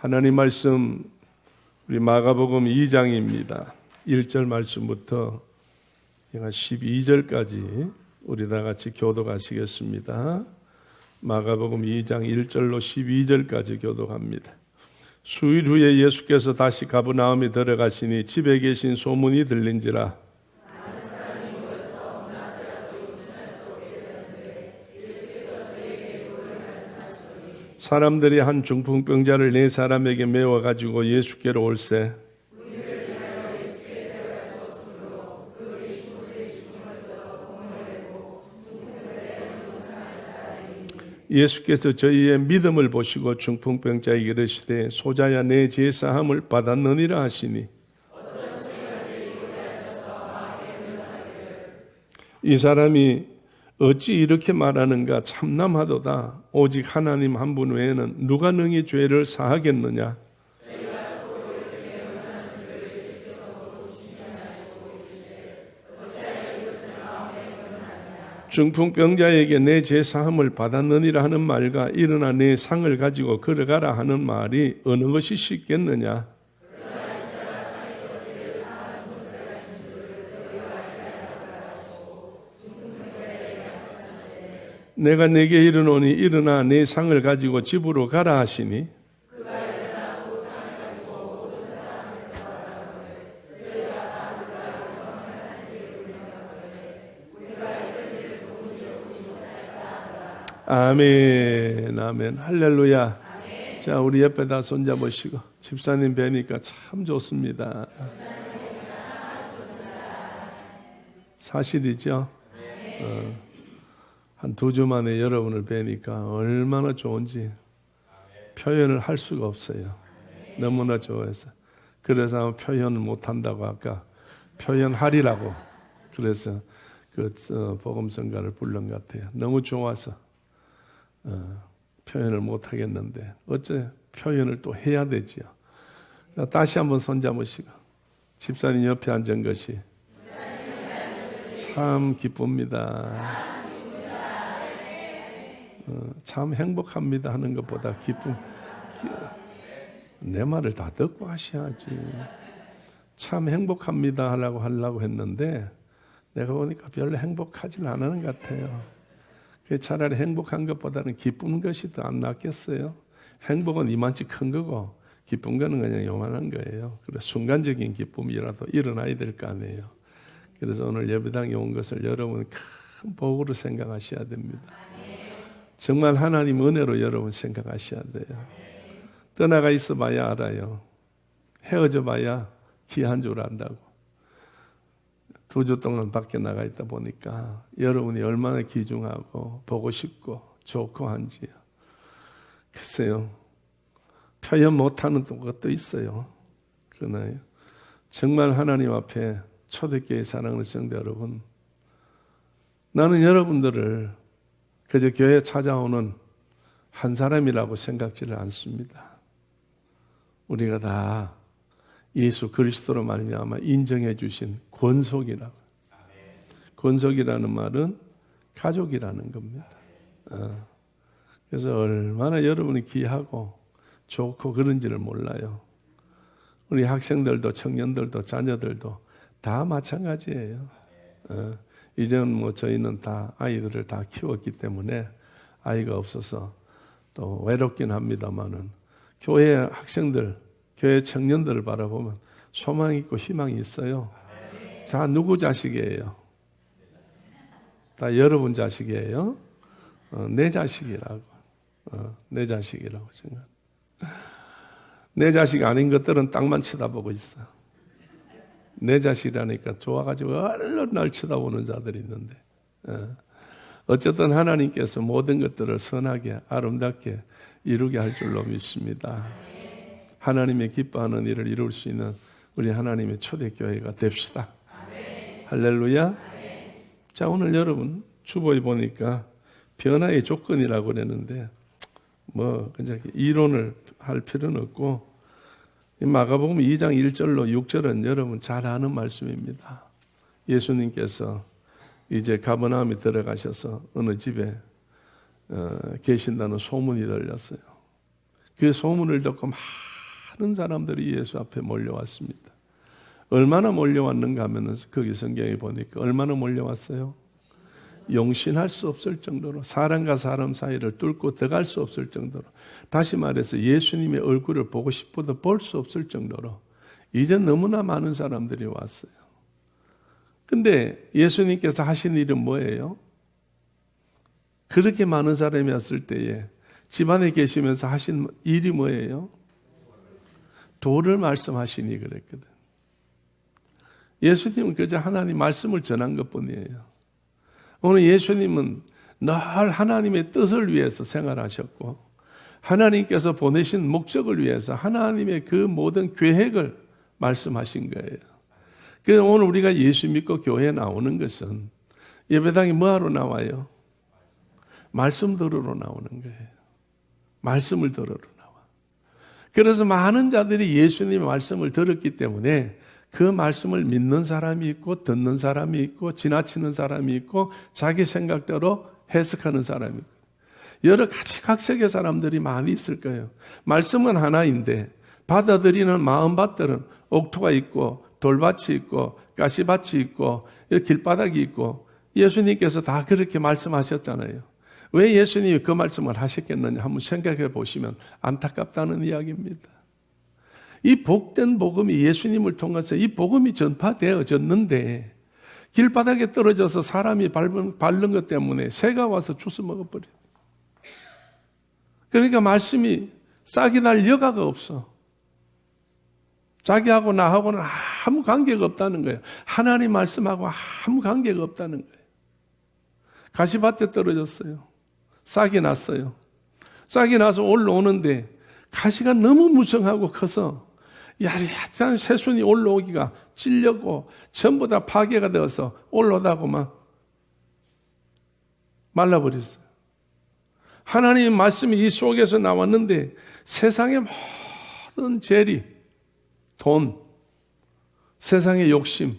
하나님 말씀 우리 마가복음 2장입니다. 1절 말씀부터 12절까지 우리 다 같이 교독하시겠습니다. 마가복음 2장 1절로 12절까지 교독합니다. 수일 후에 예수께서 다시 가버나움에 들어가시니 집에 계신 소문이 들린지라 사람들이 한 중풍병자를 네 사람에게 메워 가지고 예수께로 올세 예수께서 저희의 믿음을 보시고 중풍병자에게 이르시되 소자야 내 죄 사함을 받았느니라 하시니 이 사람이 어찌 이렇게 말하는가 참남하도다. 오직 하나님 한 분 외에는 누가 능히 죄를 사하겠느냐. 중풍병자에게 내 죄 사함을 받았느니라 하는 말과 일어나 내 상을 가지고 걸어가라 하는 말이 어느 것이 쉽겠느냐. 내가 네게 이르노니 일어나 내 상을 가지고 집으로 가라 하시니 아멘, 아멘, 할렐루야. 아멘. 자, 우리 옆에다 손잡으시고 집사님 뵈니까 참 좋습니다. 사실이죠? 한 2주 만에 여러분을 뵈니까 얼마나 좋은지 표현을 할 수가 없어요. 너무나 좋아해서. 그래서 표현을 못한다고 아까 표현하리라고 그래서 그 복음성가를 부른 것 같아요. 너무 좋아서 표현을 못하겠는데 어째 표현을 또 해야 되지요. 다시 한번 손잡으시고 집사님 옆에 앉은 것이 참 기쁩니다. 참 행복합니다 하는 것보다 기쁨 내 말을 다 듣고 하셔야지. 참 행복합니다 하려고 했는데 내가 보니까 별로 행복하지는 않은 것 같아요. 차라리 행복한 것보다는 기쁜 것이 더 안 낫겠어요. 행복은 이만치 큰 거고 기쁜 거는 그냥 요만한 거예요. 그래서 순간적인 기쁨이라도 일어나야 될 거 아니에요. 그래서 오늘 예배당에 온 것을 여러분 큰 복으로 생각하셔야 됩니다. 정말 하나님 은혜로 여러분 생각하셔야 돼요. 떠나가 있어 봐야 알아요. 헤어져 봐야 귀한 줄 안다고. 2주 동안 밖에 나가 있다 보니까 여러분이 얼마나 귀중하고 보고 싶고 좋고 한지요. 글쎄요. 표현 못하는 것도 있어요. 그러나요. 정말 하나님 앞에 초대교회 사랑하는 성도 여러분, 나는 여러분들을 그저 교회에 찾아오는 한 사람이라고 생각지를 않습니다. 우리가 다 예수 그리스도로 말미암아 인정해 주신 권속이라고. 권속이라는 말은 가족이라는 겁니다. 그래서 얼마나 여러분이 귀하고 좋고 그런지를 몰라요. 우리 학생들도 청년들도 자녀들도 다 마찬가지예요. 이제는 저희는 다 아이들을 다 키웠기 때문에 아이가 없어서 또 외롭긴 합니다만은 교회 학생들, 교회 청년들을 바라보면 소망이 있고 희망이 있어요. 자, 누구 자식이에요? 다 여러분 자식이에요? 내 자식이라고. 내 자식이라고 생각. 내 자식 아닌 것들은 땅만 쳐다보고 있어. 내 자식이라니까 좋아가지고 얼른 날 쳐다보는 자들이 있는데 어쨌든 하나님께서 모든 것들을 선하게 아름답게 이루게 할 줄로 믿습니다. 하나님의 기뻐하는 일을 이룰 수 있는 우리 하나님의 초대교회가 됩시다. 할렐루야. 자, 오늘 여러분 주보에 보니까 변화의 조건이라고 그랬는데 그냥 이론을 할 필요는 없고 마가복음 2장 1절로 6절은 여러분 잘 아는 말씀입니다. 예수님께서 이제 가버나움에 들어가셔서 어느 집에 계신다는 소문이 들렸어요. 그 소문을 듣고 많은 사람들이 예수 앞에 몰려왔습니다. 얼마나 몰려왔는가 하면 거기 성경에 보니까 얼마나 몰려왔어요? 용신할 수 없을 정도로, 사람과 사람 사이를 뚫고 들어갈 수 없을 정도로, 다시 말해서 예수님의 얼굴을 보고 싶어도 볼 수 없을 정도로 이제 너무나 많은 사람들이 왔어요. 근데 예수님께서 하신 일은 뭐예요? 그렇게 많은 사람이 왔을 때에 집안에 계시면서 하신 일이 뭐예요? 도를 말씀하시니 그랬거든. 예수님은 그저 하나님 말씀을 전한 것뿐이에요. 오늘 예수님은 늘 하나님의 뜻을 위해서 생활하셨고 하나님께서 보내신 목적을 위해서 하나님의 그 모든 계획을 말씀하신 거예요. 그래서 오늘 우리가 예수 믿고 교회에 나오는 것은 예배당에 뭐하러 나와요? 말씀 들으러 나오는 거예요. 말씀을 들으러 나와. 그래서 많은 자들이 예수님의 말씀을 들었기 때문에 그 말씀을 믿는 사람이 있고 듣는 사람이 있고 지나치는 사람이 있고 자기 생각대로 해석하는 사람이 있고 여러 가지 각색의 사람들이 많이 있을 거예요. 말씀은 하나인데 받아들이는 마음밭들은 옥토가 있고 돌밭이 있고 가시밭이 있고 길바닥이 있고 예수님께서 다 그렇게 말씀하셨잖아요. 왜 예수님이 그 말씀을 하셨겠느냐 한번 생각해 보시면 안타깝다는 이야기입니다. 이 복된 복음이 예수님을 통해서 이 복음이 전파되어졌는데 길바닥에 떨어져서 사람이 밟는 것 때문에 새가 와서 주워 먹어버려요. 그러니까 말씀이 싹이 날 여가가 없어. 자기하고 나하고는 아무 관계가 없다는 거예요. 하나님 말씀하고 아무 관계가 없다는 거예요. 가시밭에 떨어졌어요. 싹이 났어요. 싹이 나서 올라오는데 가시가 너무 무성하고 커서 야릇한 새순이 올라오기가 찔려고 전부 다 파괴가 되어서 올라오다고 막 말라버렸어요. 하나님의 말씀이 이 속에서 나왔는데 세상의 모든 재리, 돈, 세상의 욕심,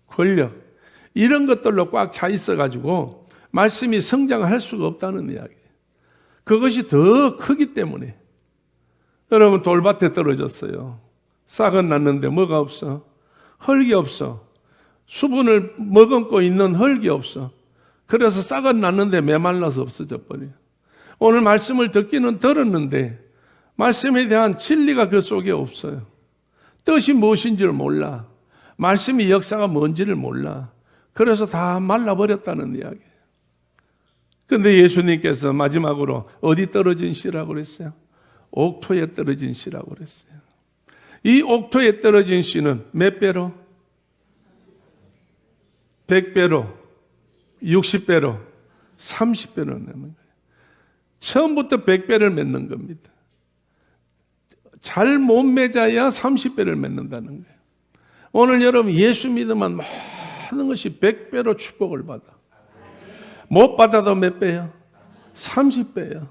권력 이런 것들로 꽉 차 있어가지고 말씀이 성장할 수가 없다는 이야기예요. 그것이 더 크기 때문에 여러분 돌밭에 떨어졌어요. 싹은 났는데 뭐가 없어? 흙이 없어. 수분을 머금고 있는 흙이 없어. 그래서 싹은 났는데 메말라서 없어져 버려요. 오늘 말씀을 듣기는 들었는데 말씀에 대한 진리가 그 속에 없어요. 뜻이 무엇인지를 몰라. 말씀의 역사가 뭔지를 몰라. 그래서 다 말라버렸다는 이야기예요. 그런데 예수님께서 마지막으로 어디 떨어진 씨라고 그랬어요? 옥토에 떨어진 씨라고 그랬어요. 이 옥토에 떨어진 씨는 몇 배로? 100배로, 60배로, 30배로 내는 거예요. 처음부터 100배를 맺는 겁니다. 잘 못 맺어야 30배를 맺는다는 거예요. 오늘 여러분 예수 믿으면 모든 것이 100배로 축복을 받아. 못 받아도 몇 배요? 30배요.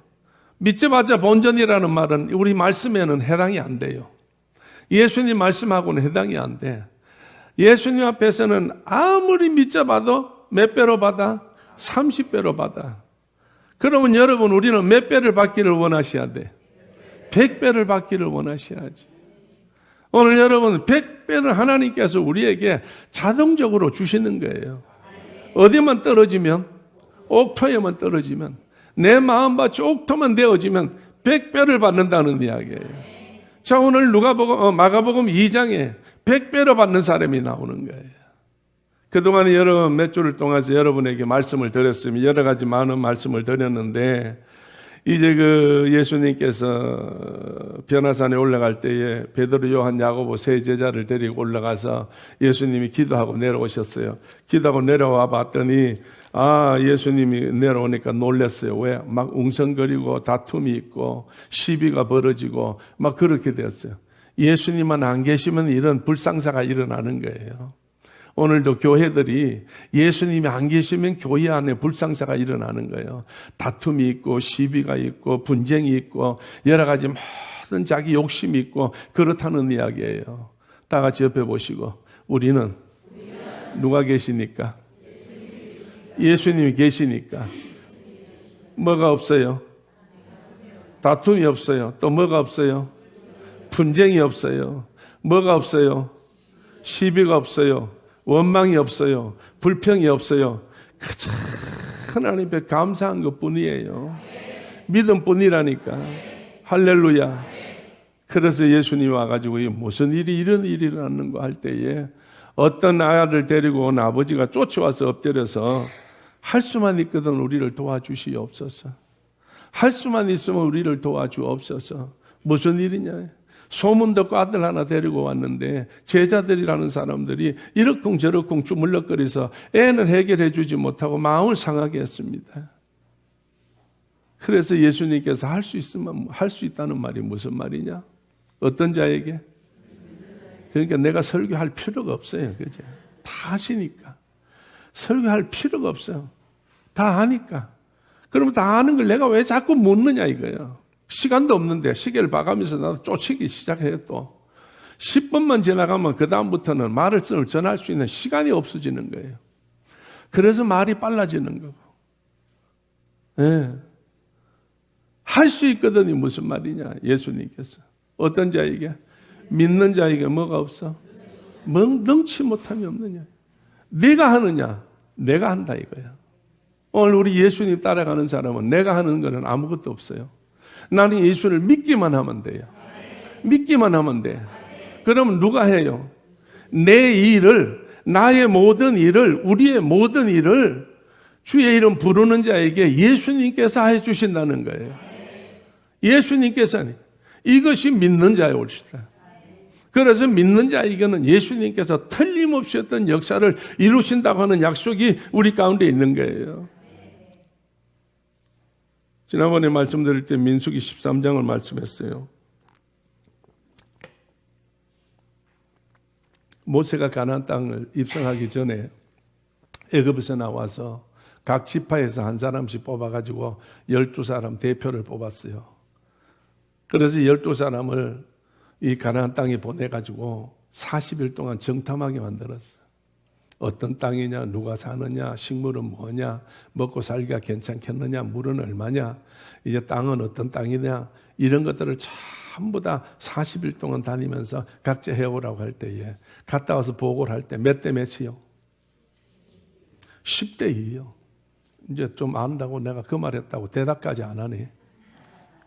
믿자마자 본전이라는 말은 우리 말씀에는 해당이 안 돼요. 예수님 말씀하고는 해당이 안 돼. 예수님 앞에서는 아무리 믿자봐도 몇 배로 받아? 30배로 받아. 그러면 여러분 우리는 몇 배를 받기를 원하셔야 돼? 100배를 받기를 원하셔야지. 오늘 여러분 100배를 하나님께서 우리에게 자동적으로 주시는 거예요. 어디만 떨어지면? 옥토에만 떨어지면 내 마음밭이 옥토만 되어지면 100배를 받는다는 이야기예요. 자, 오늘 마가복음 2장에 100배로 받는 사람이 나오는 거예요. 그동안에 여러분 몇 주를 통해서 여러분에게 말씀을 드렸으면 여러 가지 많은 말씀을 드렸는데 이제 그 예수님께서 변화산에 올라갈 때에 베드로, 요한, 야고보 세 제자를 데리고 올라가서 예수님이 기도하고 내려오셨어요. 기도하고 내려와 봤더니 예수님이 내려오니까 놀랐어요. 왜? 막 웅성거리고 다툼이 있고 시비가 벌어지고 막 그렇게 되었어요. 예수님만 안 계시면 이런 불상사가 일어나는 거예요. 오늘도 교회들이 예수님이 안 계시면 교회 안에 불상사가 일어나는 거예요. 다툼이 있고 시비가 있고 분쟁이 있고 여러 가지 모든 자기 욕심이 있고 그렇다는 이야기예요. 다 같이 옆에 보시고 우리는 누가 계시니까? 예수님이 계시니까 뭐가 없어요? 다툼이 없어요. 또 뭐가 없어요? 분쟁이 없어요. 뭐가 없어요? 시비가 없어요. 원망이 없어요. 불평이 없어요. 그저 하나님 앞에 감사한 것뿐이에요. 믿음뿐이라니까. 할렐루야. 그래서 예수님이 와가지고 무슨 일이 이런 일이 일어났는가 할 때에 어떤 아들 데리고 온 아버지가 쫓아와서 엎드려서 할 수만 있거든 우리를 도와주시옵소서. 할 수만 있으면 우리를 도와주옵소서. 무슨 일이냐? 소문 듣고 아들 하나 데리고 왔는데 제자들이라는 사람들이 이러쿵저러쿵 주물럭거려서 애는 해결해 주지 못하고 마음을 상하게 했습니다. 그래서 예수님께서 할 수 있으면 할 수 있다는 말이 무슨 말이냐? 어떤 자에게? 그러니까 내가 설교할 필요가 없어요. 그죠? 다 하시니까. 설교할 필요가 없어요. 다 아니까. 그러면 다 아는 걸 내가 왜 자꾸 묻느냐 이거예요. 시간도 없는데 시계를 봐가면서 나도 쫓기 시작해요 또. 10분만 지나가면 그 다음부터는 말을 전할 수 있는 시간이 없어지는 거예요. 그래서 말이 빨라지는 거고. 예. 할 수 있거든요. 무슨 말이냐 예수님께서. 어떤 자에게? 믿는 자에게 뭐가 없어? 능치 못함이 없느냐. 네가 하느냐? 내가 한다 이거야. 오늘 우리 예수님 따라가는 사람은 내가 하는 거는 아무것도 없어요. 나는 예수를 믿기만 하면 돼요. 믿기만 하면 돼. 그러면 누가 해요? 내 일을, 나의 모든 일을, 우리의 모든 일을 주의 이름 부르는 자에게 예수님께서 해주신다는 거예요. 예수님께서는 이것이 믿는 자의 옳시다. 그래서 믿는 자에게는 예수님께서 틀림없이 어떤 역사를 이루신다고 하는 약속이 우리 가운데 있는 거예요. 지난번에 말씀드릴 때 민수기 13장을 말씀했어요. 모세가 가나안 땅을 입성하기 전에 애굽에서 나와서 각 지파에서 한 사람씩 뽑아가지고 12사람 대표를 뽑았어요. 그래서 12사람을 이 가나안 땅에 보내가지고 40일 동안 정탐하게 만들었어요. 어떤 땅이냐, 누가 사느냐, 식물은 뭐냐, 먹고 살기가 괜찮겠느냐, 물은 얼마냐, 이제 땅은 어떤 땅이냐, 이런 것들을 전부 다 40일 동안 다니면서 각자 해오라고 할 때에 갔다 와서 보고를 할 때 몇 대 몇이요? 10대 2요. 이제 좀 안다고 내가 그 말 했다고 대답까지 안 하네.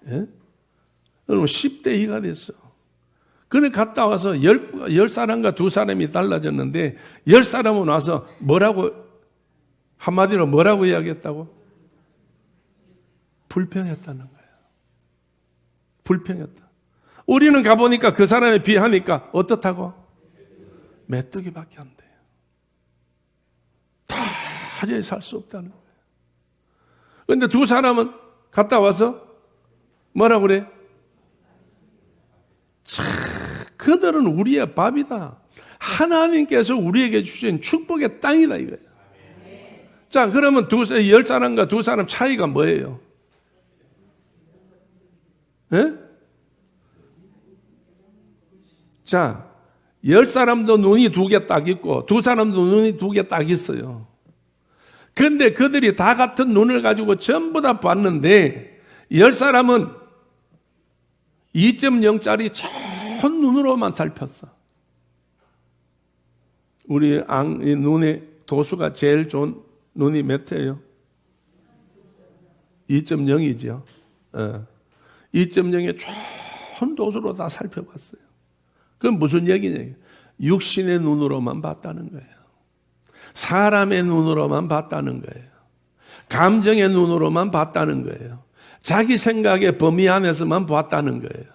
예? 그럼 10대 2가 됐어. 그래 갔다 와서 10사람과 2사람이 달라졌는데 10사람은 와서 뭐라고 한마디로 뭐라고 이야기했다고? 불평했다는 거예요. 불평했다. 우리는 가보니까 그 사람에 비하니까 어떻다고? 메뚜기밖에 안 돼요. 도저히 살 수 없다는 거예요. 그런데 2사람은 갔다 와서 뭐라고 그래? 그들은 우리의 밥이다. 하나님께서 우리에게 주신 축복의 땅이다 이거예요. 자, 그러면 10사람과 2사람 차이가 뭐예요? 예? 자, 10사람도 눈이 2개 딱 있고 2사람도 눈이 2개 딱 있어요. 그런데 그들이 다 같은 눈을 가지고 전부 다 봤는데 10사람은 2.0짜리 좋은 눈으로만 살폈어. 우리 눈의 도수가 제일 좋은 눈이 몇 회예요? 2.0이죠. 2.0의 좋은 도수로 다 살펴봤어요. 그건 무슨 얘기냐? 육신의 눈으로만 봤다는 거예요. 사람의 눈으로만 봤다는 거예요. 감정의 눈으로만 봤다는 거예요. 자기 생각의 범위 안에서만 봤다는 거예요.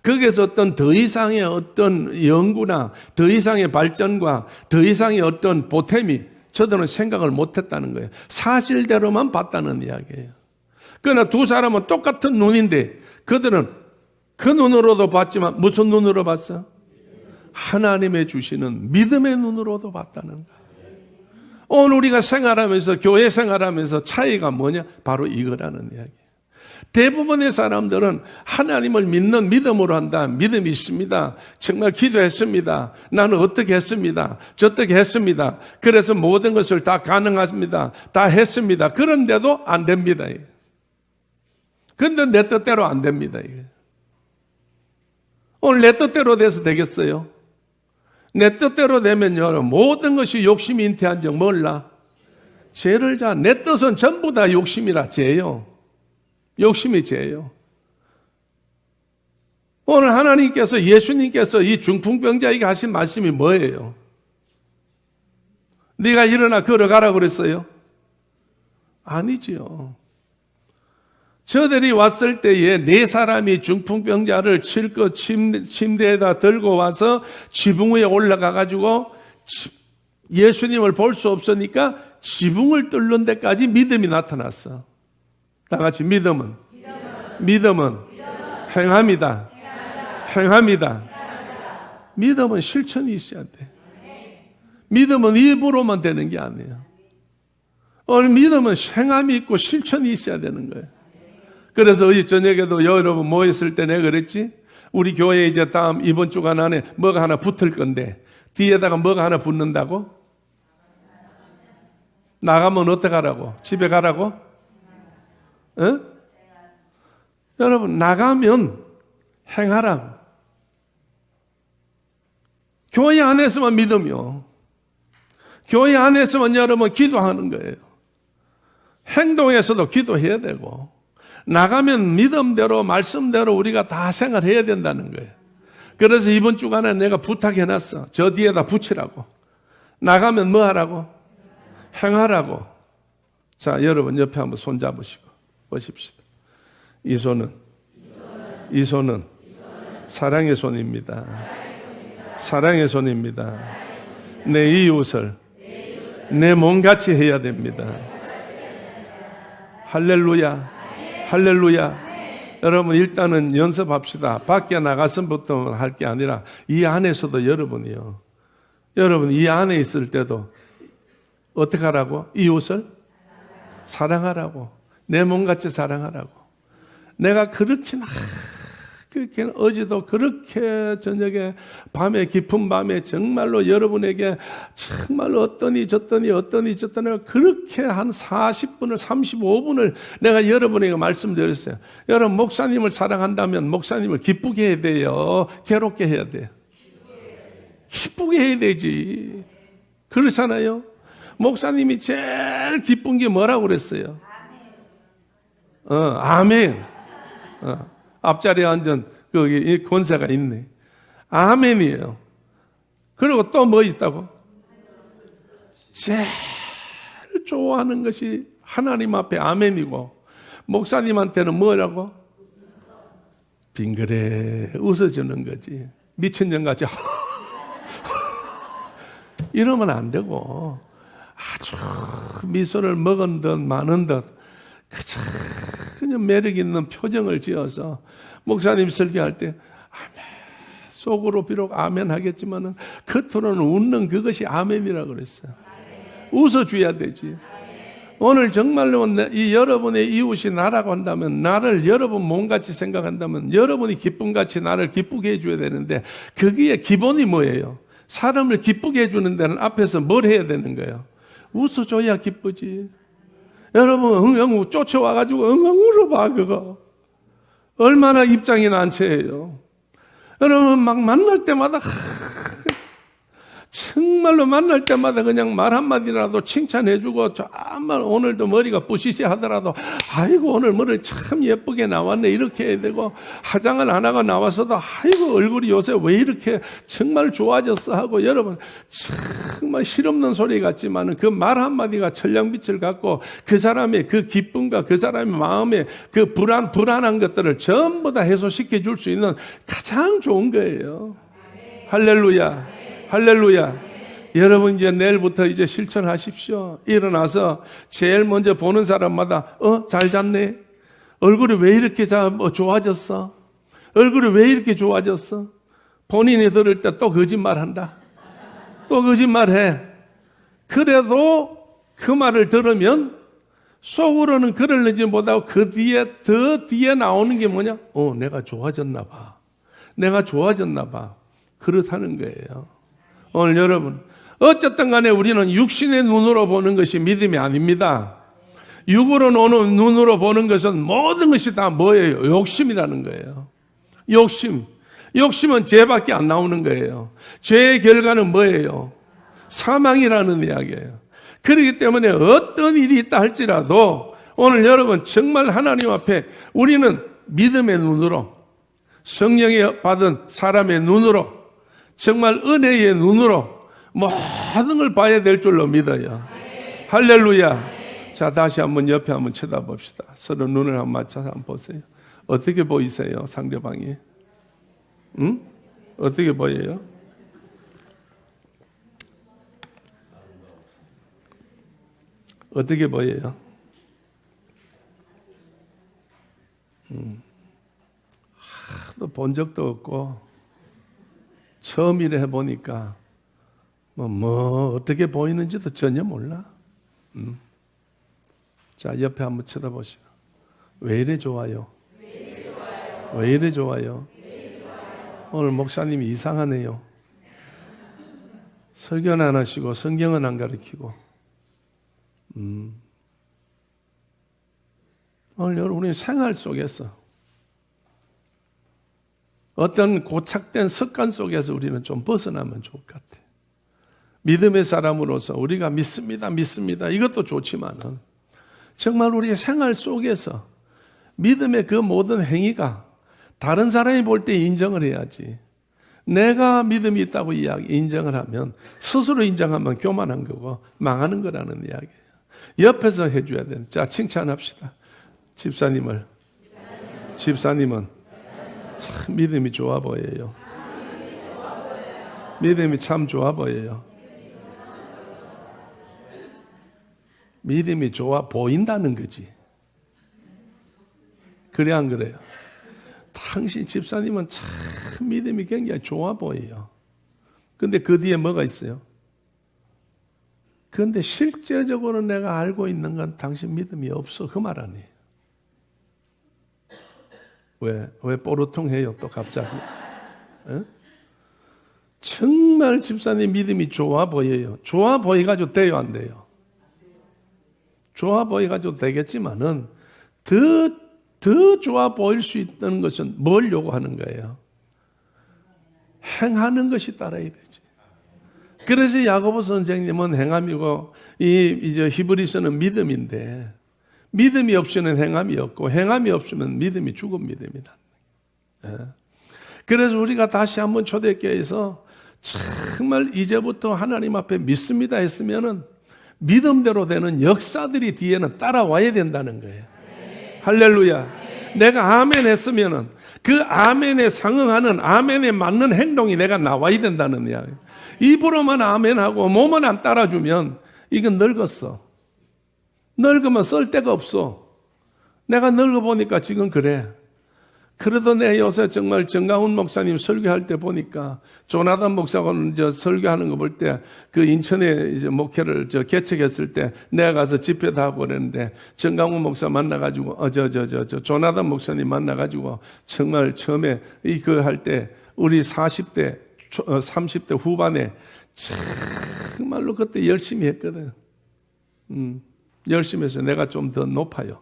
거기에서 어떤 더 이상의 어떤 연구나 더 이상의 발전과 더 이상의 어떤 보탬이 저들은 생각을 못했다는 거예요. 사실대로만 봤다는 이야기예요. 그러나 2사람은 똑같은 눈인데 그들은 그 눈으로도 봤지만 무슨 눈으로 봤어? 하나님의 주시는 믿음의 눈으로도 봤다는 거예요. 오늘 우리가 생활하면서 교회 생활하면서 차이가 뭐냐? 바로 이거라는 이야기예요. 대부분의 사람들은 하나님을 믿는 믿음으로 한다. 믿음이 있습니다. 정말 기도했습니다. 나는 어떻게 했습니다. 저떻게 했습니다. 그래서 모든 것을 다 가능합니다. 다 했습니다. 그런데도 안 됩니다. 근데 내 뜻대로 안 됩니다, 이게. 오늘 내 뜻대로 돼서 되겠어요? 내 뜻대로 되면요, 모든 것이 욕심이 잉태한 적 몰라? 죄를 자. 내 뜻은 전부 다 욕심이라 죄요. 욕심이 죄요. 오늘 하나님께서, 예수님께서 이 중풍병자에게 하신 말씀이 뭐예요? 네가 일어나 걸어가라고 그랬어요? 아니지요. 저들이 왔을 때에 네 사람이 중풍병자를 실컷 침대에다 들고 와서 지붕 위에 올라가가지고 예수님을 볼 수 없으니까 지붕을 뚫는 데까지 믿음이 나타났어. 다 같이 믿음은 행함이다. 행함이다. 믿음은 실천이 있어야 돼. 믿음은 입으로만 되는 게 아니에요. 오늘 믿음은 행함이 있고 실천이 있어야 되는 거예요. 그래서 어제 저녁에도 여러분 모였을 때 내가 그랬지? 우리 교회에 이제 이번 주간 안에 뭐가 하나 붙을 건데 뒤에다가 뭐가 하나 붙는다고? 나가면 어떡하라고? 집에 가라고? 여러분 나가면 행하라고. 교회 안에서만 믿으며 교회 안에서만 여러분 기도하는 거예요. 행동에서도 기도해야 되고 나가면 믿음대로 말씀대로 우리가 다 생활해야 된다는 거예요. 그래서 이번 주간에 내가 부탁해놨어. 저 뒤에다 붙이라고. 나가면 뭐 하라고? 행하라고. 자, 여러분 옆에 한번 손 잡으시고 보십시다. 이 손은 사랑의 손입니다. 사랑의 손입니다. 내 이웃을 내 몸같이 해야 됩니다. 할렐루야. 할렐루야. 여러분 일단은 연습합시다. 밖에 나가서부터 할 게 아니라 이 안에서도 여러분이요. 여러분 이 안에 있을 때도 어떻게 하라고? 이웃을 사랑하라고. 내 몸같이 사랑하라고. 내가 그렇게 어제도 그렇게 저녁에 밤에 깊은 밤에 정말로 여러분에게 정말로 어떠니 저떠니 그렇게 한 40분을 35분을 내가 여러분에게 말씀드렸어요. 여러분 목사님을 사랑한다면 목사님을 기쁘게 해야 돼요? 괴롭게 해야 돼요? 기쁘게 해야 되지. 그렇잖아요. 목사님이 제일 기쁜 게 뭐라고 그랬어요? 아멘. 앞자리에 앉은 거기 권세가 있네. 아멘이에요. 그리고 또 뭐 있다고? 제일 좋아하는 것이 하나님 앞에 아멘이고 목사님한테는 뭐라고? 빙그레 웃어주는 거지. 미친년같이 이러면 안 되고 아주 미소를 먹은 듯 마는 듯 그냥 매력 있는 표정을 지어서 목사님 설교할 때 아멘, 속으로 비록 아멘 하겠지만은 겉으로는 웃는 그것이 아멘이라고 그랬어요. 웃어줘야 되지. 오늘 정말로 이 여러분의 이웃이 나라고 한다면 나를 여러분 몸같이 생각한다면 여러분이 기쁨같이 나를 기쁘게 해줘야 되는데 거기에 기본이 뭐예요? 사람을 기쁘게 해주는 데는 앞에서 뭘 해야 되는 거예요? 웃어줘야 기쁘지. 여러분 엉엉 쫓아와가지고 엉엉 울어봐. 그거 얼마나 입장이 난처해요. 여러분 막 만날 때마다 정말로 만날 때마다 그냥 말 한마디라도 칭찬해주고 정말 오늘도 머리가 부시시 하더라도 아이고 오늘 머리 참 예쁘게 나왔네 이렇게 해야 되고 화장을 안 하고 나와서도 아이고 얼굴이 요새 왜 이렇게 정말 좋아졌어 하고 여러분 정말 실없는 소리 같지만 그 말 한마디가 천냥빛을 갖고 그 사람의 그 기쁨과 그 사람의 마음에 그 불안한 것들을 전부 다 해소시켜 줄 수 있는 가장 좋은 거예요. 할렐루야. 할렐루야. 여러분 이제 내일부터 이제 실천하십시오. 일어나서 제일 먼저 보는 사람마다 잘 잤네. 얼굴이 왜 이렇게 좋아졌어? 얼굴이 왜 이렇게 좋아졌어? 본인이 들을 때 또 거짓말한다. 또 거짓말해. 그래도 그 말을 들으면 속으로는 그러는지 못하고 그 뒤에 더 뒤에 나오는 게 뭐냐? 내가 좋아졌나 봐. 내가 좋아졌나 봐. 그렇다는 거예요. 오늘 여러분 어쨌든 간에 우리는 육신의 눈으로 보는 것이 믿음이 아닙니다. 육으로 오는 눈으로 보는 것은 모든 것이 다 뭐예요? 욕심이라는 거예요. 욕심. 욕심은 죄밖에 안 나오는 거예요. 죄의 결과는 뭐예요? 사망이라는 이야기예요. 그렇기 때문에 어떤 일이 있다 할지라도 오늘 여러분 정말 하나님 앞에 우리는 믿음의 눈으로, 성령이 받은 사람의 눈으로, 정말 은혜의 눈으로 모든 걸 봐야 될 줄로 믿어요. 할렐루야. 자, 다시 한번 옆에 한번 쳐다봅시다. 서로 눈을 한번 맞춰서 한번 보세요. 어떻게 보이세요? 상대방이? 응? 어떻게 보여요? 어떻게 보여요? 하도 본 적도 없고 처음 일에 해보니까 어떻게 보이는지도 전혀 몰라. 자, 옆에 한번 쳐다보시고. 왜 이래 좋아요? 왜 이래 좋아요? 오늘 목사님이 이상하네요. 설교는 안 하시고 성경은 안 가르치고. 오늘 여러분의 생활 속에서 어떤 고착된 습관 속에서 우리는 좀 벗어나면 좋을 것 같아요. 믿음의 사람으로서 우리가 믿습니다. 이것도 좋지만은 정말 우리의 생활 속에서 믿음의 그 모든 행위가 다른 사람이 볼 때 인정을 해야지. 내가 믿음이 있다고 인정을 하면 스스로 인정하면 교만한 거고 망하는 거라는 이야기예요. 옆에서 해줘야 돼요. 자, 칭찬합시다. 집사님은 참 믿음이 좋아 보여요. 믿음이 참 좋아 보여요. 믿음이 좋아 보인다는 거지. 그래 안 그래요? 당신 집사님은 참 믿음이 굉장히 좋아 보여요. 근데 그 뒤에 뭐가 있어요? 그런데 실제적으로 내가 알고 있는 건 당신 믿음이 없어. 그 말 아니에요. 왜 뽀르통해요 또 갑자기? 에? 정말 집사님 믿음이 좋아 보여요. 좋아 보여가지고 돼요 안 돼요? 좋아 보여가지고 되겠지만은 더 좋아 보일 수 있는 것은 뭘 요구하는 거예요? 행하는 것이 따라야 되지. 그래서 야고보 선생님은 행함이고 이제 히브리서는 믿음인데 믿음이 없이는 행함이 없고 행함이 없으면 믿음이 죽은 믿음이다. 그래서 우리가 다시 한번 초대교회에서 정말 이제부터 하나님 앞에 믿습니다 했으면은 믿음대로 되는 역사들이 뒤에는 따라와야 된다는 거예요. 할렐루야. 내가 아멘 했으면은 그 아멘에 상응하는 아멘에 맞는 행동이 내가 나와야 된다는 이야기. 입으로만 아멘하고 몸은 안 따라주면 이건 늙었어. 늙으면 쓸 데가 없어. 내가 늙어보니까 지금 그래. 그래도 내 요새 정말 정강훈 목사님 설교할 때 보니까 조나단 목사가 설교하는 거 볼 때 그 인천에 이제 목회를 개척했을 때 내가 가서 집회도 하고 그랬는데 정강훈 목사 만나가지고 조나단 목사님 만나가지고 정말 처음에 이거 할 때 우리 40대 30대 후반에 정말로 그때 열심히 했거든. 열심히 해서 내가 좀 더 높아요.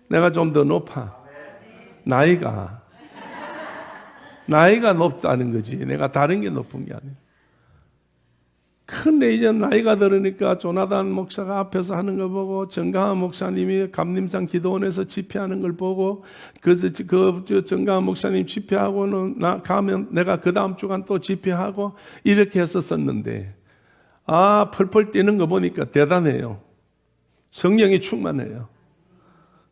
내가 좀 더 높아. 나이가 높다는 거지. 내가 다른 게 높은 게 아니야. 근데 이제 나이가 들으니까 조나단 목사가 앞에서 하는 거 보고 정강한 목사님이 감림산 기도원에서 집회하는 걸 보고 정강한 목사님 집회하고는 가면 내가 그 다음 주간 또 집회하고 이렇게 했었었는데 펄펄 뛰는 거 보니까 대단해요. 성령이 충만해요.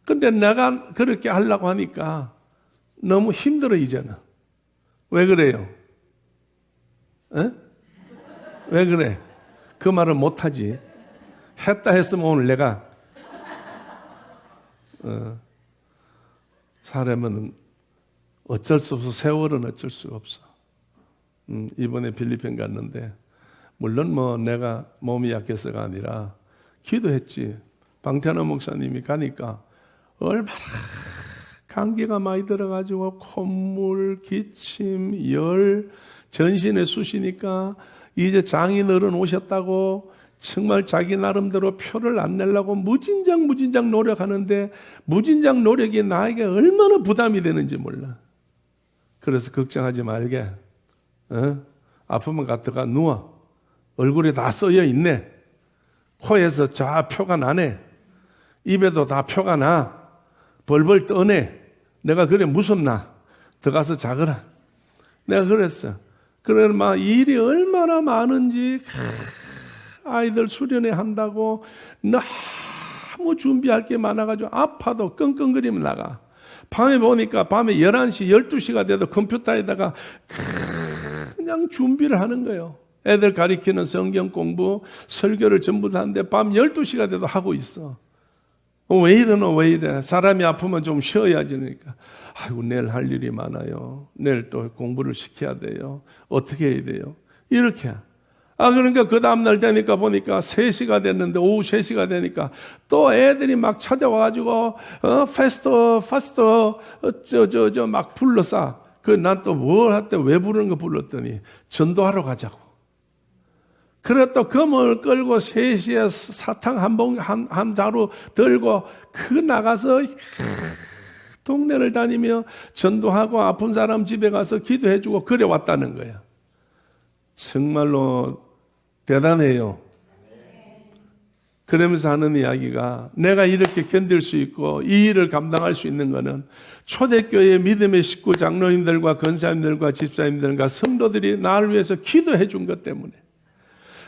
근데 내가 그렇게 하려고 하니까 너무 힘들어 이제는. 왜 그래요? 에? 왜 그래? 그 말을 못하지. 했다 했으면 오늘 내가 사람은 어쩔 수 없어. 세월은 어쩔 수가 없어. 이번에 필리핀 갔는데 물론 내가 몸이 약해서가 아니라 기도했지. 방태환 목사님이 가니까 얼마나 감기가 많이 들어가지고 콧물, 기침, 열, 전신에 쑤시니까 이제 장인어른 오셨다고 정말 자기 나름대로 표를 안 내려고 무진장 노력하는데 무진장 노력이 나에게 얼마나 부담이 되는지 몰라. 그래서 걱정하지 말게. 아프면 갔다가 누워. 얼굴에 다 써여 있네. 코에서 자 표가 나네. 입에도 다 표가 나. 벌벌 떠네. 내가 그래 무섭나? 들어가서 자거라. 내가 그랬어. 그래 막 일이 얼마나 많은지 아이들 수련회 한다고 너무 준비할 게 많아가지고 아파도 끙끙거리면 나가. 밤에 보니까 밤에 11시, 12시가 돼도 컴퓨터에다가 그냥 준비를 하는 거예요. 애들 가리키는 성경 공부, 설교를 전부 다 하는데 밤 12시가 돼도 하고 있어. 왜 이래? 사람이 아프면 좀 쉬어야지. 그러니까. 아이고, 내일 할 일이 많아요. 내일 또 공부를 시켜야 돼요. 어떻게 해야 돼요? 이렇게. 그러니까 그 다음날 되니까 보니까 3시가 됐는데, 오후 3시가 되니까 또 애들이 막 찾아와가지고, 파스터, 막 불러싸. 난 또 뭘 할 때 왜 부르는 거 불렀더니, 전도하러 가자고. 그래 또 금을 끌고 3시에 사탕 한 자루 들고 나가서 동네를 다니며 전도하고 아픈 사람 집에 가서 기도해주고 그래 왔다는 거야. 정말로 대단해요. 그러면서 하는 이야기가 내가 이렇게 견딜 수 있고 이 일을 감당할 수 있는 거는 초대교회 믿음의 식구 장로님들과 권사님들과 집사님들과 성도들이 나를 위해서 기도해 준 것 때문에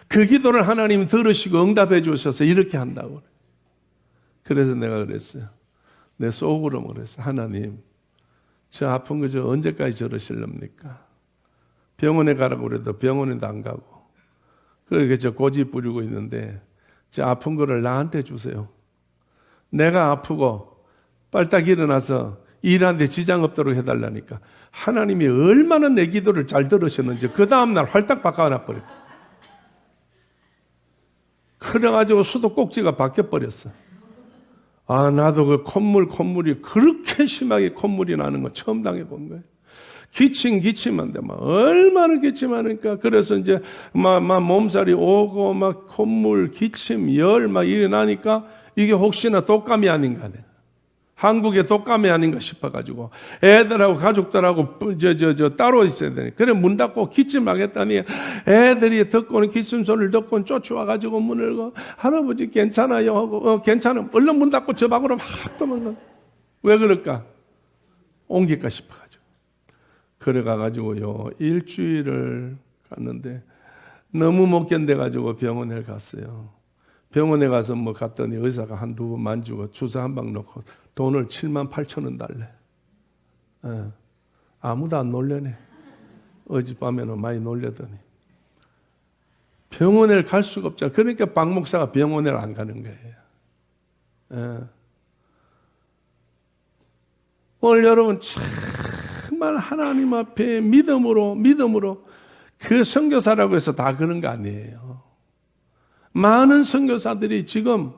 그 기도를 하나님 들으시고 응답해 주셔서 이렇게 한다고. 그래서 내가 그랬어요. 내 속으로 그랬어요. 하나님, 저 아픈 거 저 언제까지 저러실랍니까? 병원에 가라고 그래도 병원에도 안 가고. 그렇게 저 고집 부리고 있는데 저 아픈 거를 나한테 주세요. 내가 아프고 빨딱 일어나서 일하는데 지장 없도록 해달라니까. 하나님이 얼마나 내 기도를 잘 들으셨는지 그 다음날 활딱 바꿔놔버렸다. 그래가지고 수도꼭지가 바뀌어버렸어. 나도 그 콧물이 그렇게 심하게 콧물이 나는 거 처음 당해본 거예요. 기침한데 막 얼마나 기침하니까 그래서 이제 막 몸살이 오고 막 콧물, 기침, 열 막 이래 나니까 이게 혹시나 독감이 아닌가 하네. 한국의 독감이 아닌가 싶어가지고 애들하고 가족들하고 따로 있어야 되니 그래 문 닫고 기침하겠다니 애들이 듣고는 기침 소리를 듣고는 쫓아와가지고 문을 열고 할아버지 괜찮아요 하고 괜찮아 얼른 문 닫고 저 밖으로 막 도망가. 왜 그럴까? 옮길까 싶어가지고 그래 가가지고요 일주일을 갔는데 너무 못 견뎌가지고 병원에 갔어요. 병원에 가서 갔더니 의사가 한두 번 만지고 주사 한 방 놓고 돈을 78,000원 달래. 아무도 안 놀려네. 어젯밤에는 많이 놀려더니. 병원에 갈 수가 없잖아. 그러니까 박 목사가 병원에 안 가는 거예요. 오늘 여러분 정말 하나님 앞에 믿음으로 그 선교사라고 해서 다 그런 거 아니에요. 많은 선교사들이 지금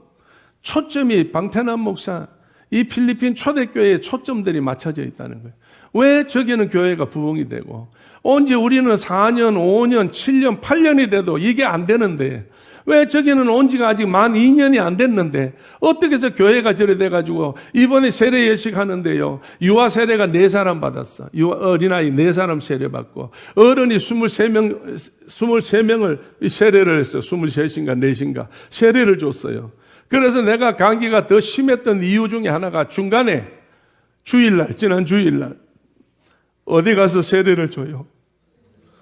초점이 방태남 목사 이 필리핀 초대교회에 초점들이 맞춰져 있다는 거예요. 왜 저기는 교회가 부흥이 되고 언제 우리는 4년, 5년, 7년, 8년이 돼도 이게 안 되는데 왜 저기는 온 지가 아직 만 2년이 안 됐는데 어떻게 해서 교회가 저래 돼가지고 이번에 세례 예식 하는데요. 유아 세례가 4사람 받았어. 어린아이 4사람 세례 받고 어른이 23명을 세례를 했어요. 23인가 4인가 세례를 줬어요. 그래서 내가 감기가 더 심했던 이유 중에 하나가 중간에 지난 주일날 어디 가서 세례를 줘요.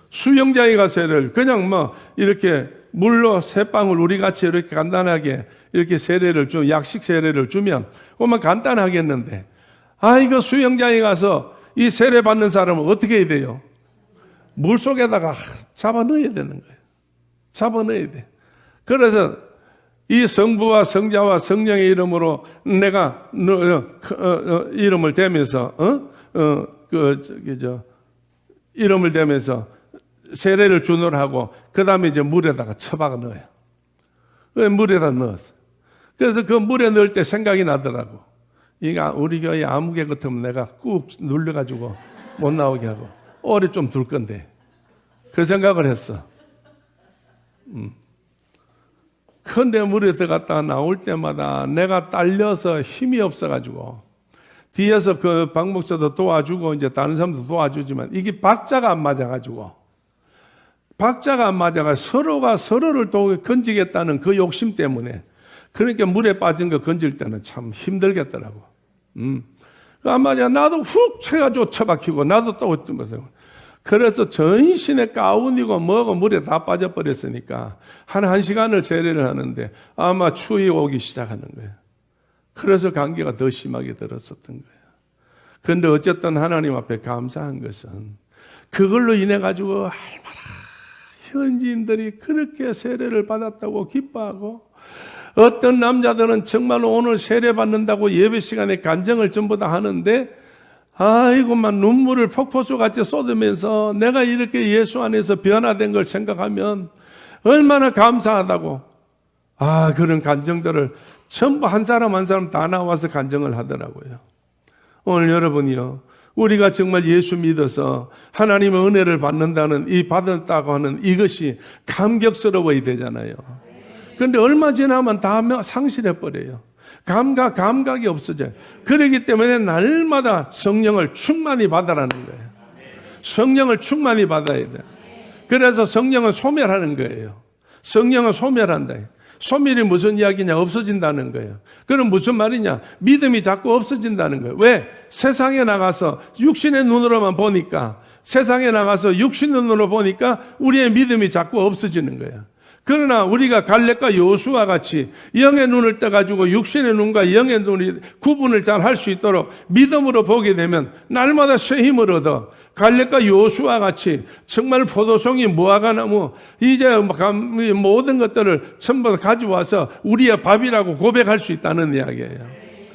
수영장에 가서 세례를 그냥 이렇게 물로 3방울 우리 같이 이렇게 간단하게 이렇게 세례를 약식 세례를 주면 그만 간단하겠는데 이거 수영장에 가서 이 세례 받는 사람은 어떻게 해야 돼요? 물 속에다가 잡아 넣어야 되는 거예요. 잡아 넣어야 돼. 그래서 이 성부와 성자와 성령의 이름으로 내가 이름을 대면서 이름을 대면서 세례를 주노라 하고 그 다음에 이제 물에다가 처박아 넣어요. 물에다 넣었어. 그래서 그 물에 넣을 때 생각이 나더라고. 이거 우리 교회 아무개 같으면 내가 꾹 눌러가지고 못 나오게 하고 오래 좀 둘 건데 그 생각을 했어. 근데 물에 들어갔다가 나올 때마다 내가 딸려서 힘이 없어가지고 뒤에서 그 박 목사도 도와주고 이제 다른 사람도 도와주지만 이게 박자가 안 맞아가지고 서로가 서로를 또 건지겠다는 그 욕심 때문에 그러니까 물에 빠진 거 건질 때는 참 힘들겠더라고. 아마 나도 훅 쳐가지고 쳐박히고 나도 또 그래서 전신에 가운이고 뭐고 물에 다 빠져버렸으니까 한 시간을 세례를 하는데 아마 추위 오기 시작하는 거예요. 그래서 감기가 더 심하게 들었었던 거예요. 그런데 어쨌든 하나님 앞에 감사한 것은 그걸로 인해 가지고 얼마나 현지인들이 그렇게 세례를 받았다고 기뻐하고 어떤 남자들은 정말 오늘 세례 받는다고 예배 시간에 간증을 전부 다 하는데 아이고만 눈물을 폭포수 같이 쏟으면서 내가 이렇게 예수 안에서 변화된 걸 생각하면 얼마나 감사하다고 그런 간증들을 전부 한 사람 한 사람 다 나와서 간증을 하더라고요. 오늘 여러분이요, 우리가 정말 예수 믿어서 하나님의 은혜를 받는다는 이 받았다고 하는 이것이 감격스러워야 되잖아요. 그런데 얼마 지나면 다 상실해버려요. 감각이 없어져요. 그렇기 때문에 날마다 성령을 충만히 받아라는 거예요. 성령을 충만히 받아야 돼요. 그래서 성령은 소멸하는 거예요. 성령은 소멸한다. 소멸이 무슨 이야기냐? 없어진다는 거예요. 그럼 무슨 말이냐? 믿음이 자꾸 없어진다는 거예요. 왜? 세상에 나가서 육신의 눈으로만 보니까, 세상에 나가서 육신의 눈으로 보니까 우리의 믿음이 자꾸 없어지는 거예요. 그러나 우리가 갈렙과 여호수아와 같이 영의 눈을 떠가지고 육신의 눈과 영의 눈이 구분을 잘 할 수 있도록 믿음으로 보게 되면 날마다 새 힘을 얻어 갈렙과 여호수아와 같이 정말 포도송이 무화과나무 이제 모든 것들을 전부 다 가져와서 우리의 밥이라고 고백할 수 있다는 이야기예요.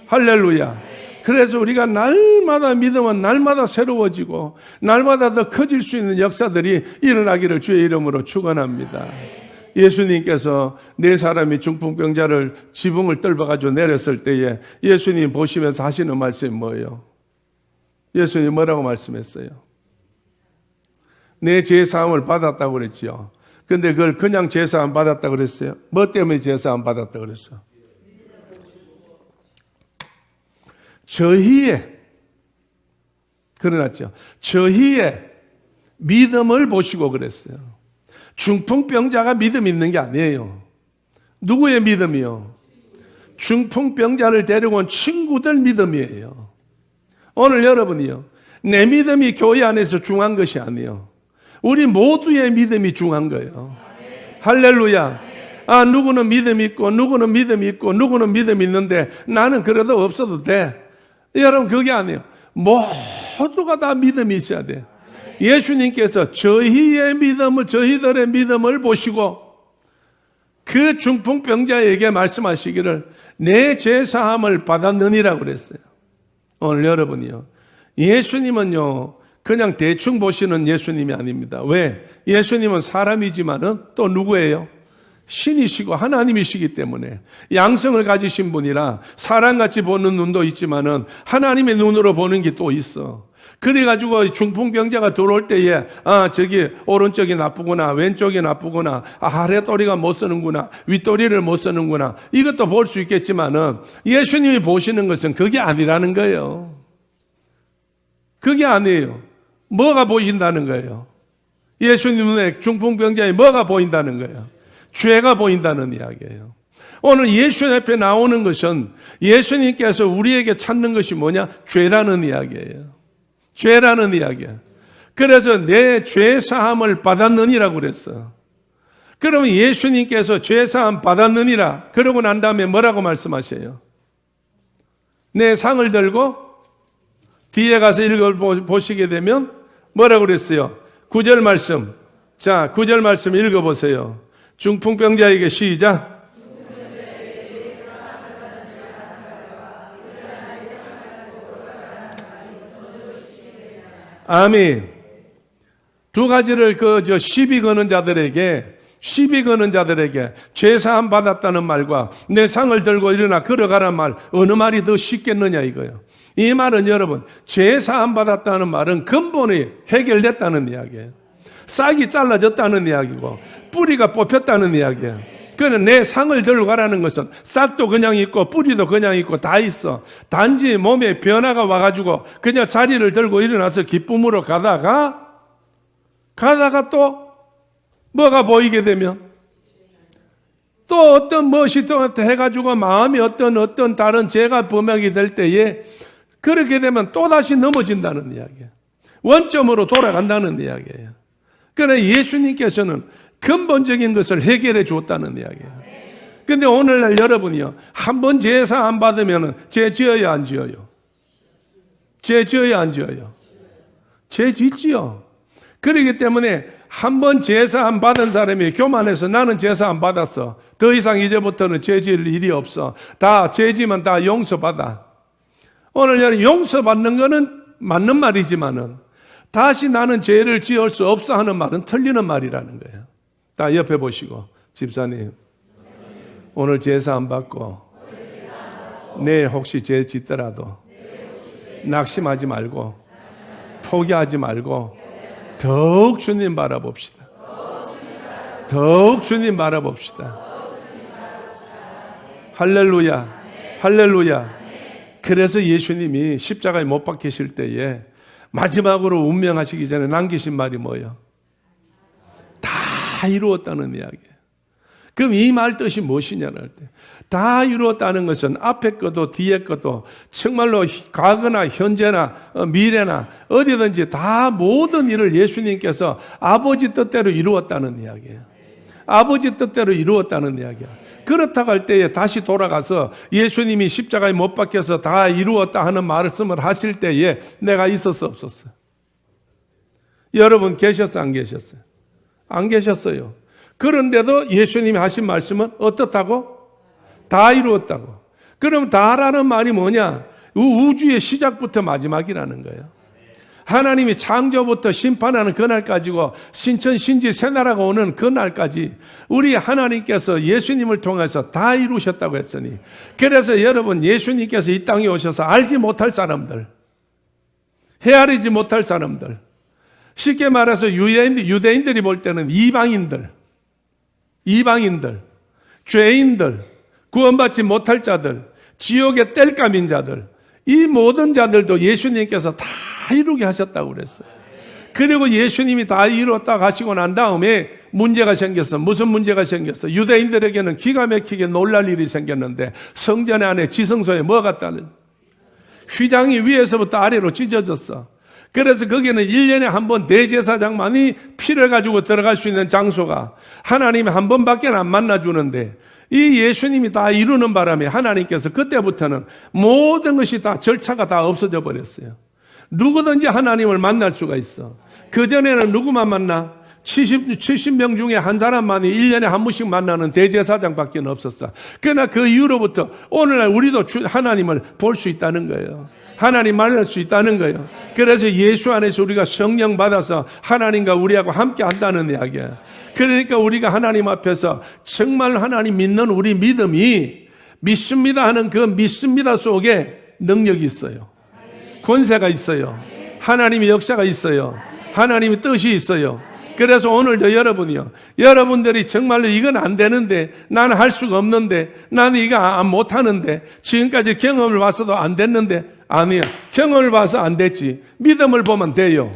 할렐루야. 그래서 우리가 날마다 믿음은 날마다 새로워지고 날마다 더 커질 수 있는 역사들이 일어나기를 주의 이름으로 축원합니다. 예수님께서 네 사람이 중풍병자를 지붕을 뚫어가지고 내렸을 때에 예수님 보시면서 하시는 말씀이 뭐예요? 예수님 뭐라고 말씀했어요? 내 죄사함을 받았다고 그랬지요. 근데 그걸 그냥 죄사함 받았다고 그랬어요? 뭐 때문에 죄사함 받았다고 그랬어요? 저희의, 그러났죠. 저희의 믿음을 보시고 그랬어요. 중풍병자가 믿음 있는 게 아니에요. 누구의 믿음이요? 중풍병자를 데리고 온 친구들 믿음이에요. 오늘 여러분이요, 내 믿음이 교회 안에서 중요한 것이 아니에요. 우리 모두의 믿음이 중요한 거예요. 할렐루야. 누구는 믿음이 있고 누구는 믿음이 있고 누구는 믿음이 있는데 나는 그래도 없어도 돼. 여러분, 그게 아니에요. 모두가 다 믿음이 있어야 돼. 예수님께서 저희들의 믿음을 보시고 그 중풍병자에게 말씀하시기를 내 죄사함을 받았느니라고 그랬어요. 오늘 여러분이요, 예수님은요 그냥 대충 보시는 예수님이 아닙니다. 왜? 예수님은 사람이지만은 또 누구예요? 신이시고 하나님이시기 때문에 양성을 가지신 분이라 사람같이 보는 눈도 있지만은 하나님의 눈으로 보는 게 또 있어. 그래가지고 중풍병자가 들어올 때에 저기 오른쪽이 나쁘구나, 왼쪽이 나쁘구나, 아래도리가 못 쓰는구나, 윗도리를 못 쓰는구나, 이것도 볼 수 있겠지만은 예수님이 보시는 것은 그게 아니라는 거예요. 그게 아니에요. 뭐가 보인다는 거예요? 예수님 눈에 중풍병자에 뭐가 보인다는 거예요? 죄가 보인다는 이야기예요. 오늘 예수 앞에 나오는 것은 예수님께서 우리에게 찾는 것이 뭐냐? 죄라는 이야기예요. 죄라는 이야기야. 그래서 내 죄사함을 받았느니라고 그랬어. 그러면 예수님께서 죄사함 받았느니라 그러고 난 다음에 뭐라고 말씀하세요? 내 상을 들고 뒤에 가서 읽어보시게 되면 뭐라고 그랬어요? 9절 말씀. 자, 9절 말씀 읽어보세요. 중풍병자에게 시작. 아멘. 두 가지를 시비 거는 자들에게 죄사함 받았다는 말과 내 상을 들고 일어나 걸어가란 말, 어느 말이 더 쉽겠느냐 이거예요. 이 말은 여러분, 죄사함 받았다는 말은 근본이 해결됐다는 이야기예요. 싹이 잘라졌다는 이야기고 뿌리가 뽑혔다는 이야기예요. 그는 내 상을 들고 가라는 것은 싹도 그냥 있고 뿌리도 그냥 있고 다 있어. 단지 몸에 변화가 와가지고 그냥 자리를 들고 일어나서 기쁨으로 가다가 또 뭐가 보이게 되면 또 어떤 무엇이 또 해가지고 마음이 어떤 다른 죄가 범하게 될 때에 그렇게 되면 또다시 넘어진다는 이야기예요. 원점으로 돌아간다는 이야기예요. 그러나 예수님께서는 근본적인 것을 해결해 주었다는 이야기예요. 근데 오늘날 여러분이요, 한번 제사 안 받으면 죄 지어야 안 지어요? 죄 지어야 안 지어요? 죄 짓지요. 그렇기 때문에 한번 제사 안 받은 사람이 교만해서 나는 제사 안 받았어. 더 이상 이제부터는 죄 지을 일이 없어. 다 죄 지면 다 용서받아. 오늘 용서받는 거는 맞는 말이지만은 다시 나는 죄를 지을 수 없어 하는 말은 틀리는 말이라는 거예요. 다 옆에 보시고, 집사님, 오늘 제사 안 받고 내일 혹시 죄 짓더라도 낙심하지 말고 포기하지 말고 더욱 주님 바라봅시다. 더욱 주님 바라봅시다. 할렐루야, 할렐루야. 그래서 예수님이 십자가에 못 박히실 때에 마지막으로 운명하시기 전에 남기신 말이 뭐예요? 다 이루었다는 이야기예요. 그럼 이 말 뜻이 무엇이냐는 할 때, 다 이루었다는 것은 앞에 것도 뒤에 것도 정말로 과거나 현재나 미래나 어디든지 다 모든 일을 예수님께서 아버지 뜻대로 이루었다는 이야기예요. 아버지 뜻대로 이루었다는 이야기예요. 그렇다고 할 때에 다시 돌아가서 예수님이 십자가에 못 박혀서 다 이루었다 하는 말씀을 하실 때에 내가 있었어 없었어요? 여러분 계셨어요 안 계셨어요? 안 계셨어요. 그런데도 예수님이 하신 말씀은 어떻다고? 다 이루었다고. 그럼 다라는 말이 뭐냐? 우주의 시작부터 마지막이라는 거예요. 하나님이 창조부터 심판하는 그날까지고 신천 신지 새나라가 오는 그날까지 우리 하나님께서 예수님을 통해서 다 이루셨다고 했으니, 그래서 여러분 예수님께서 이 땅에 오셔서 알지 못할 사람들, 헤아리지 못할 사람들, 쉽게 말해서 유대인들이 볼 때는 이방인들, 죄인들, 구원받지 못할 자들, 지옥의 땔감인 자들, 이 모든 자들도 예수님께서 다 이루게 하셨다고 그랬어요. 그리고 예수님이 다 이루었다고 하시고 난 다음에 문제가 생겼어. 무슨 문제가 생겼어? 유대인들에게는 기가 막히게 놀랄 일이 생겼는데, 성전 안에 지성소에 뭐가 따는 휘장이 위에서부터 아래로 찢어졌어. 그래서 거기는 1년에 한 번 대제사장만이 피를 가지고 들어갈 수 있는 장소가 하나님이 한 번밖에 안 만나주는데, 이 예수님이 다 이루는 바람에 하나님께서 그때부터는 모든 것이 다 절차가 다 없어져 버렸어요. 누구든지 하나님을 만날 수가 있어. 그전에는 누구만 만나? 70명 중에 한 사람만이 1년에 한 번씩 만나는 대제사장밖에 없었어. 그러나 그 이후로부터 오늘날 우리도 하나님을 볼 수 있다는 거예요. 하나님 만날 수 있다는 거예요. 그래서 예수 안에서 우리가 성령 받아서 하나님과 우리하고 함께 한다는 이야기예요. 그러니까 우리가 하나님 앞에서 정말 하나님 믿는 우리 믿음이 믿습니다 하는 그 믿습니다 속에 능력이 있어요. 권세가 있어요. 하나님의 역사가 있어요. 하나님의 뜻이 있어요. 그래서 오늘도 여러분들이 정말로 이건 안 되는데, 나는 할 수가 없는데, 나는 이거 못하는데, 지금까지 경험을 봐서도 안 됐는데, 아니요. 경험을 봐서 안 됐지. 믿음을 보면 돼요.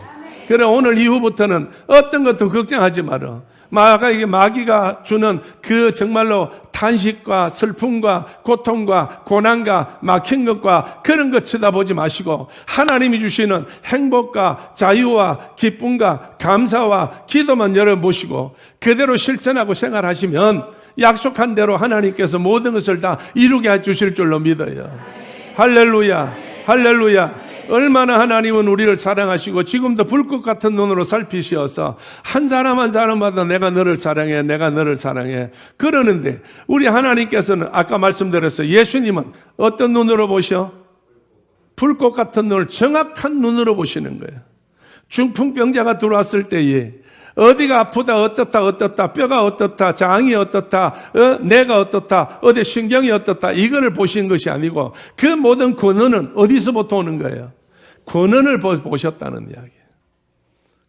그래 오늘 이후부터는 어떤 것도 걱정하지 마라. 마귀가 주는 그 정말로 탄식과 슬픔과 고통과 고난과 막힌 것과 그런 것 쳐다보지 마시고, 하나님이 주시는 행복과 자유와 기쁨과 감사와 기도만 열어보시고 그대로 실천하고 생활하시면 약속한 대로 하나님께서 모든 것을 다 이루게 해주실 줄로 믿어요. 할렐루야, 할렐루야. 얼마나 하나님은 우리를 사랑하시고 지금도 불꽃 같은 눈으로 살피시어서 한 사람 한 사람마다 내가 너를 사랑해, 내가 너를 사랑해 그러는데, 우리 하나님께서는 아까 말씀드렸어요. 예수님은 어떤 눈으로 보셔? 불꽃 같은 눈을, 정확한 눈으로 보시는 거예요. 중풍병자가 들어왔을 때에 어디가 아프다, 어떻다, 뼈가 어떻다, 장이 어떻다, 뇌가 어떻다, 어디 신경이 어떻다, 이거를 보시는 것이 아니고 그 모든 권한은 어디서부터 오는 거예요? 권한을 보셨다는 이야기예요.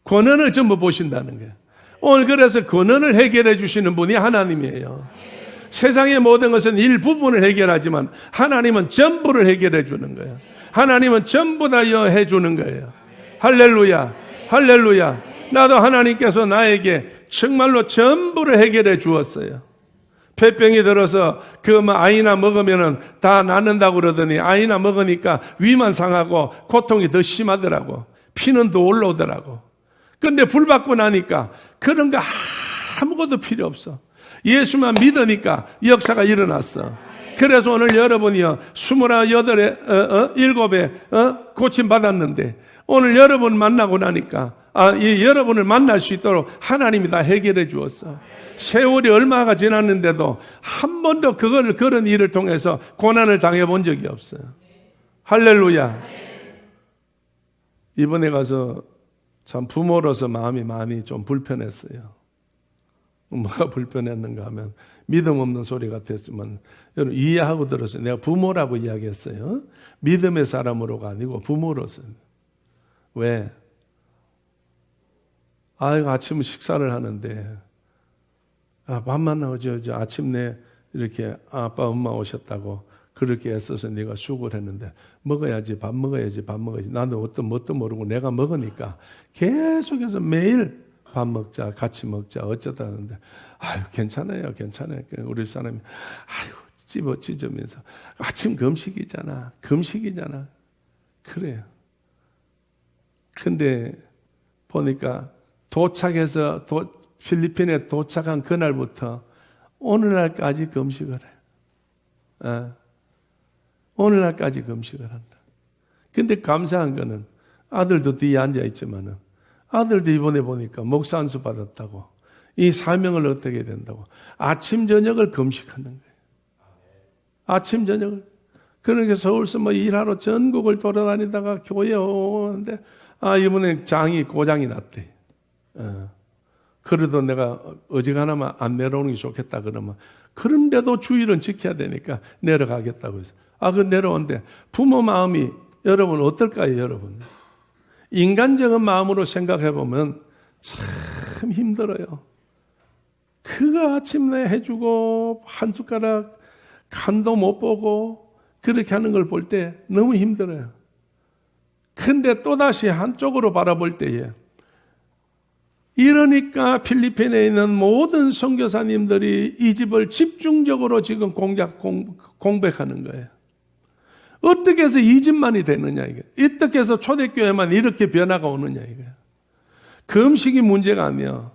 권한을 전부 보신다는 거예요. 오늘 그래서 권한을 해결해 주시는 분이 하나님이에요. 세상의 모든 것은 일부분을 해결하지만 하나님은 전부를 해결해 주는 거예요. 하나님은 전부 다 해 주는 거예요. 할렐루야, 할렐루야. 나도 하나님께서 나에게 정말로 전부를 해결해 주었어요. 폐병이 들어서 아이나 먹으면은 다 낫는다고 그러더니 아이나 먹으니까 위만 상하고 고통이 더 심하더라고. 피는 더 올라오더라고. 근데 불 받고 나니까 그런 거 아무것도 필요 없어. 예수만 믿으니까 역사가 일어났어. 그래서 오늘 여러분이요 27에 고침 받았는데 오늘 여러분 만나고 나니까 여러분을 만날 수 있도록 하나님이 다 해결해 주었어. 세월이 얼마가 지났는데도 한 번도 그런 일을 통해서 고난을 당해본 적이 없어요. 할렐루야. 이번에 가서 참 부모로서 마음이 많이 좀 불편했어요. 뭐가 불편했는가 하면 믿음 없는 소리 같았지만 여러분 이해하고 들었어요. 내가 부모라고 이야기했어요. 믿음의 사람으로가 아니고 부모로서. 왜? 아침 식사를 하는데 밥만 나오죠. 아침내 이렇게 아빠 엄마 오셨다고 그렇게 애써서 네가 수고를 했는데 먹어야지 밥 먹어야지. 나는 어떤 뭣도 모르고 내가 먹으니까 계속해서 매일 밥 먹자 같이 먹자 어쩌다 하는데 괜찮아요. 우리 사람이 찢으면서 아침 금식이잖아. 그래요. 근데 보니까 도착해서 필리핀에 도착한 그날부터 오늘날까지 금식을 해. 오늘날까지 금식을 한다. 근데 감사한 거는 아들도 뒤에 앉아있지만은 아들도 이번에 보니까 목사 안수 받았다고 이 사명을 어떻게 된다고 아침 저녁을 금식하는 거예요. 아침 저녁을. 그러니까 서울서 일하러 전국을 돌아다니다가 교회에 오는데 이번에 고장이 났대. 그래도 내가 어지간하면 안 내려오는 게 좋겠다 그러면 그런데도 주일은 지켜야 되니까 내려가겠다고 해서 그 내려오는데 부모 마음이 여러분 어떨까요? 여러분 인간적인 마음으로 생각해 보면 참 힘들어요. 그거 아침에 해주고 한 숟가락 간도 못 보고 그렇게 하는 걸 볼 때 너무 힘들어요. 근데 또다시 한쪽으로 바라볼 때에 이러니까 필리핀에 있는 모든 선교사님들이 이 집을 집중적으로 지금 공백하는 거예요. 어떻게 해서 이 집만이 되느냐 이게. 어떻게 해서 초대교회만 이렇게 변화가 오느냐 이거예요. 금식이 문제가 아니야.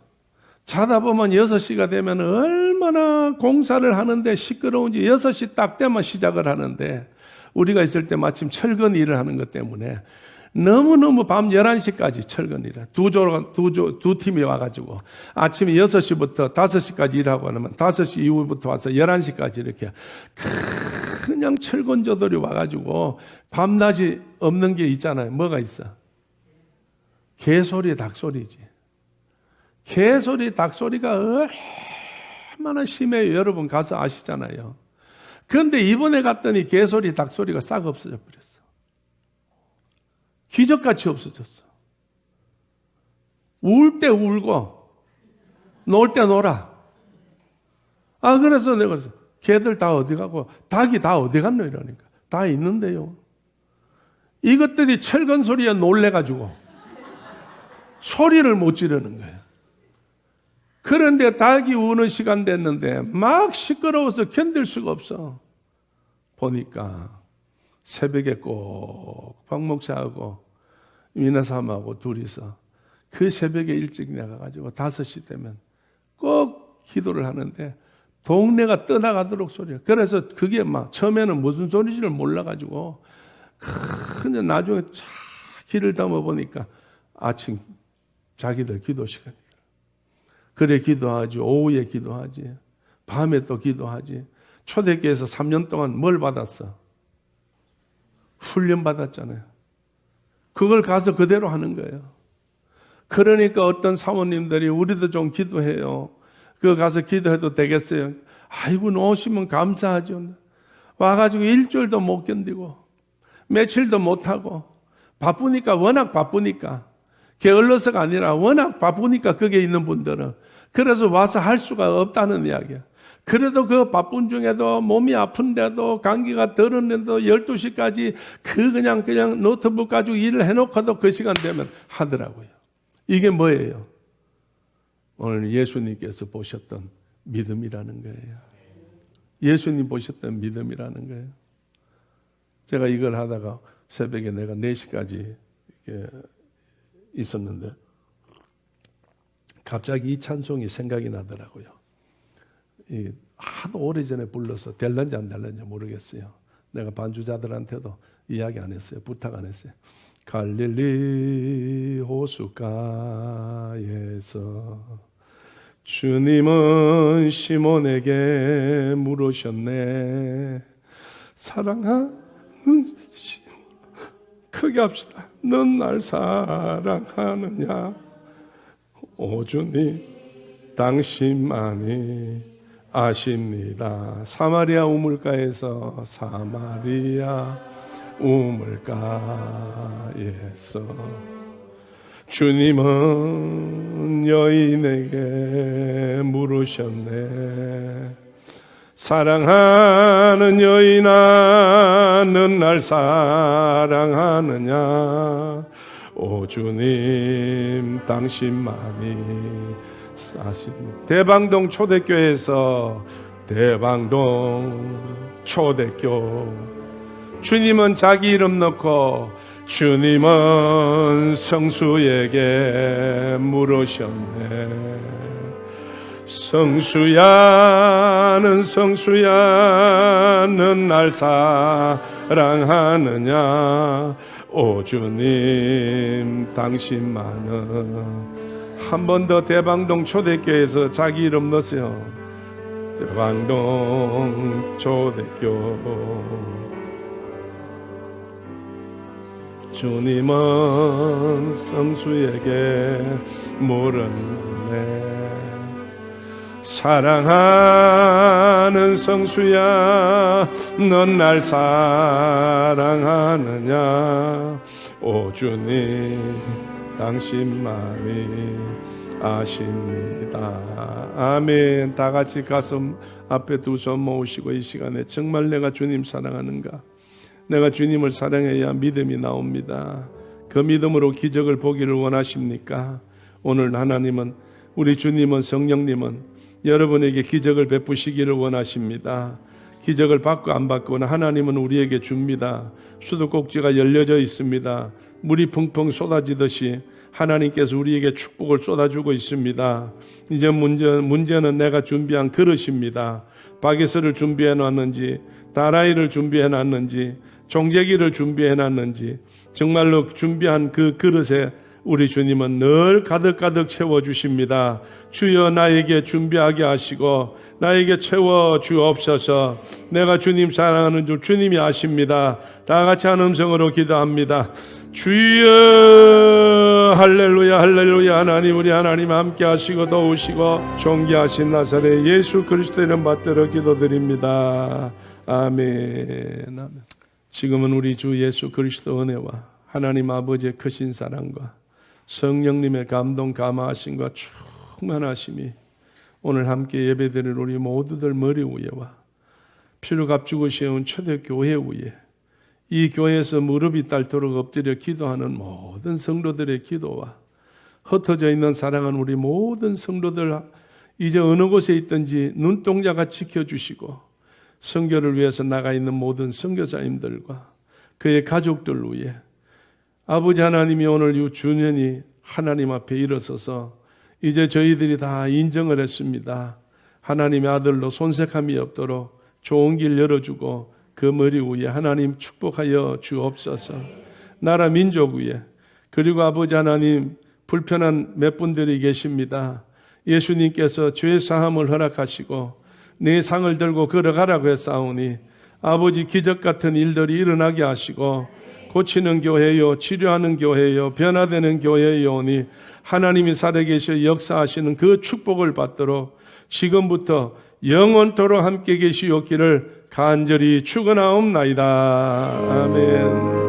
자다 보면 6시가 되면 얼마나 공사를 하는데 시끄러운지 6시 딱 되면 시작을 하는데 우리가 있을 때 마침 철근 일을 하는 것 때문에 너무너무 밤 11시까지 철근이라 두 팀이 와가지고 아침에 6시부터 5시까지 일하고 하면 5시 이후부터 와서 11시까지 이렇게 그냥 철근조들이 와가지고 밤낮이 없는 게 있잖아요. 뭐가 있어? 개소리 닭소리지. 개소리 닭소리가 얼마나 심해요. 여러분 가서 아시잖아요. 그런데 이번에 갔더니 개소리 닭소리가 싹 없어져 버렸어. 기적같이 없어졌어. 울 때 울고 놀 때 놀아. 그래서 내가 걔들 다 어디 가고 닭이 다 어디 갔노 이러니까 다 있는데요. 이것들이 철근 소리에 놀래가지고 소리를 못 지르는 거예요. 그런데 닭이 우는 시간 됐는데 막 시끄러워서 견딜 수가 없어. 보니까 새벽에 꼭 박 목사하고 미나삼하고 둘이서 그 새벽에 일찍 나가가지고 5시 되면 꼭 기도를 하는데 동네가 떠나가도록 소리야. 그래서 그게 막 처음에는 무슨 소리인지를 몰라가지고 근데 나중에 쫙 길을 담아보니까 아침 자기들 기도 시간이다. 그래 기도하지. 오후에 기도하지. 밤에 또 기도하지. 초대교회에서 3년 동안 뭘 받았어? 훈련 받았잖아요. 그걸 가서 그대로 하는 거예요. 그러니까 어떤 사모님들이 우리도 좀 기도해요. 그거 가서 기도해도 되겠어요? 아이고 오시면 감사하죠. 와가지고 일주일도 못 견디고 며칠도 못하고 바쁘니까 워낙 바쁘니까 게을러서가 아니라 워낙 바쁘니까 거기에 있는 분들은 그래서 와서 할 수가 없다는 이야기야. 그래도 그 바쁜 중에도 몸이 아픈데도 감기가 들었는데도 12시까지 그냥 노트북 가지고 일을 해놓고도 그 시간 되면 하더라고요. 이게 뭐예요? 오늘 예수님께서 보셨던 믿음이라는 거예요. 예수님 보셨던 믿음이라는 거예요. 제가 이걸 하다가 새벽에 내가 4시까지 이렇게 있었는데 갑자기 이 찬송이 생각이 나더라고요. 하도 오래전에 불러서 될런지 안 될런지 모르겠어요. 내가 반주자들한테도 이야기 안 했어요. 부탁 안 했어요. 갈릴리 호숫가에서 주님은 시몬에게 물으셨네. 사랑하는 시몬, 크게 합시다. 넌 날 사랑하느냐? 오 주님, 당신만이 아십니다. 사마리아 우물가에서 주님은 여인에게 물으셨네. 사랑하는 여인아, 넌 날 사랑하느냐? 오 주님, 당신만이 아십니다. 대방동 초대교회에서 대방동 초대교, 주님은 자기 이름 넣고 주님은 성수에게 물으셨네. 성수야는 성수야, 넌 날 사랑하느냐? 오 주님, 당신만은. 한 번 더 대방동 초대교회에서 자기 이름 넣으세요. 대방동 초대교, 주님은 성수에게 물었네. 사랑하는 성수야, 넌 날 사랑하느냐? 오 주님, 당신만이 아십니다. 아멘. 다 같이 가슴 앞에 두 손 모으시고 이 시간에 정말 내가 주님 사랑하는가? 내가 주님을 사랑해야 믿음이 나옵니다. 그 믿음으로 기적을 보기를 원하십니까? 오늘 하나님은, 우리 주님은, 성령님은 여러분에게 기적을 베푸시기를 원하십니다. 기적을 받고 안 받고는 하나님은 우리에게 줍니다. 수도꼭지가 열려져 있습니다. 물이 펑펑 쏟아지듯이 하나님께서 우리에게 축복을 쏟아주고 있습니다. 이제 문제는 내가 준비한 그릇입니다. 바게스를 준비해 놨는지, 다라이를 준비해 놨는지, 종재기를 준비해 놨는지, 정말로 준비한 그 그릇에 우리 주님은 늘 가득가득 채워주십니다. 주여, 나에게 준비하게 하시고 나에게 채워주옵소서. 내가 주님 사랑하는 줄 주님이 아십니다. 다 같이 한 음성으로 기도합니다. 주여, 할렐루야 할렐루야. 하나님, 우리 하나님 함께 하시고 도우시고 존귀하신 나사렛 예수 그리스도의 이름 받들어 기도드립니다. 아멘. 아멘. 지금은 우리 주 예수 그리스도 은혜와 하나님 아버지의 크신 사랑과 성령님의 감동 감화하심과 충만하심이 오늘 함께 예배드릴 우리 모두들 머리 위에와 피를 값주고 세운 초대교회 위에, 이 교회에서 무릎이 닳도록 엎드려 기도하는 모든 성도들의 기도와 흩어져 있는 사랑하는 우리 모든 성도들, 이제 어느 곳에 있든지 눈동자가 지켜주시고 선교를 위해서 나가 있는 모든 선교사님들과 그의 가족들 위해 아버지 하나님이 오늘 이 주년이 하나님 앞에 일어서서 이제 저희들이 다 인정을 했습니다. 하나님의 아들로 손색함이 없도록 좋은 길 열어주고 그 머리 위에 하나님 축복하여 주옵소서. 나라 민족 위에, 그리고 아버지 하나님, 불편한 몇 분들이 계십니다. 예수님께서 죄 사함을 허락하시고 내 상을 들고 걸어가라고 했사오니 아버지, 기적 같은 일들이 일어나게 하시고 고치는 교회요, 치료하는 교회요, 변화되는 교회요니 하나님이 살아계셔 역사하시는 그 축복을 받도록 지금부터 영원토록 함께 계시옵기를 간절히 축원하옵나이다. 아멘.